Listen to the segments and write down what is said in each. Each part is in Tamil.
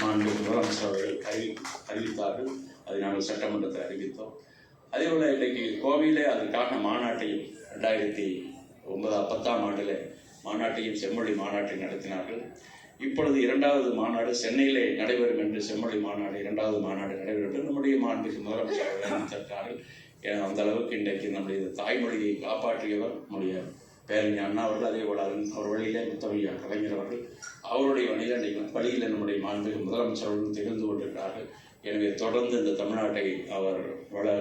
மாண்பு முதலமைச்சர் அவர்கள் அறிவித்தார்கள். அதை நாங்கள் சட்டமன்றத்தில் அறிவித்தோம். அதேபோல் இன்றைக்கு கோவையிலே அதற்கான மாநாட்டையும் 2010ஆம் ஆண்டில் மாநாட்டையும் செம்மொழி மாநாட்டை நடத்தினார்கள். இப்பொழுது 2வது மாநாடு சென்னையிலே நடைபெறும் என்று செம்மொழி மாநாடு 2வது மாநாடு நடைபெறும் என்று நம்முடைய மாண்புமிகு முதலமைச்சர் அறிவித்திருக்கிறார்கள். அந்த அளவுக்கு இன்றைக்கு நம்முடைய தாய்மொழியை காப்பாற்றியவர் நம்முடைய பேரணி அண்ணா அவர்கள், அதே போல அவர் வழியிலே முத்தமிழ் கலைஞர் அவர்கள், அவருடைய வழியில் நம்முடைய மாண்புமிகு முதலமைச்சர் அவர்கள் திகழ்ந்து கொண்டிருக்கிறார்கள். எனவே தொடர்ந்து இந்த தமிழ்நாட்டை அவர்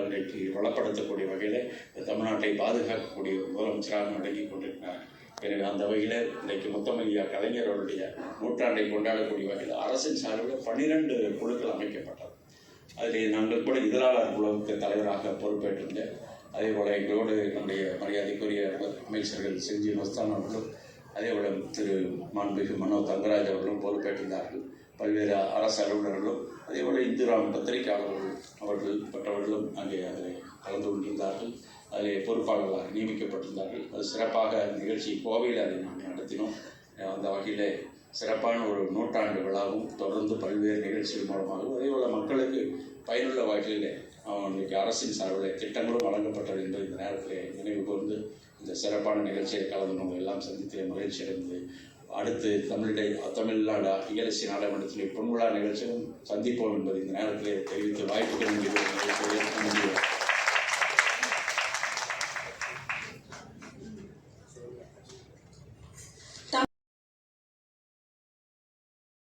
இன்றைக்கு வளப்படுத்தக்கூடிய வகையில் இந்த தமிழ்நாட்டை பாதுகாக்கக்கூடிய முதலமைச்சராக நடங்கி கொண்டிருக்கிறார். எனவே அந்த வகையில் இன்றைக்கு முத்தமிழ் கலைஞர் அவருடைய நூற்றாண்டை கொண்டாடக்கூடிய வகையில் அரசின் சார்பில் 12 குழுக்கள் அமைக்கப்பட்டது. அதில் நாங்கள் கூட இதழாளர் குழுவுக்கு தலைவராக பொறுப்பேற்றிருந்தேன். அதே போல் எங்களோடு நம்முடைய மரியாதைக்குரிய அமைச்சர்கள் செஞ்சி மஸ்தான் அவர்களும், அதே போல் திரு மாண்புமிகு மனோ தங்கராஜ் அவர்களும் பொறுப்பேற்றிருந்தார்கள். பல்வேறு அரசு அலுவலர்களும், அதே போல் இந்துராம் பத்திரிகையாளர்கள் அவர்கள் மற்றவர்களும் அங்கே அதில் கலந்து கொண்டிருந்தார்கள். அதில் பொறுப்பாளர்களாக நியமிக்கப்பட்டிருந்தார்கள். அது சிறப்பாக நிகழ்ச்சி கோவையில் அதை நாங்கள் நடத்தினோம். அந்த வகையில் சிறப்பான ஒரு நூற்றாண்டு விழாவும் தொடர்ந்து பல்வேறு நிகழ்ச்சிகள் மூலமாகவும், அதே போல் மக்களுக்கு பயனுள்ள வகையில் இன்றைக்கு அரசின் சார்பில் திட்டங்களும் வழங்கப்பட்டது என்று இந்த நேரத்தில் நினைவு கூர்ந்து இந்த சிறப்பான நிகழ்ச்சியை கலந்து நம்ம எல்லாம் சந்தித்து மகிழ்ச்சி அடைந்து அடுத்து தமிழ்நாடு இயலசி நாடாளுமன்றத்தில் பொன்விழா நிகழ்ச்சியும் சந்திப்போம் என்பதை இந்த நேரத்தில் தெரிவித்து வாய்ப்புகள் நன்றி.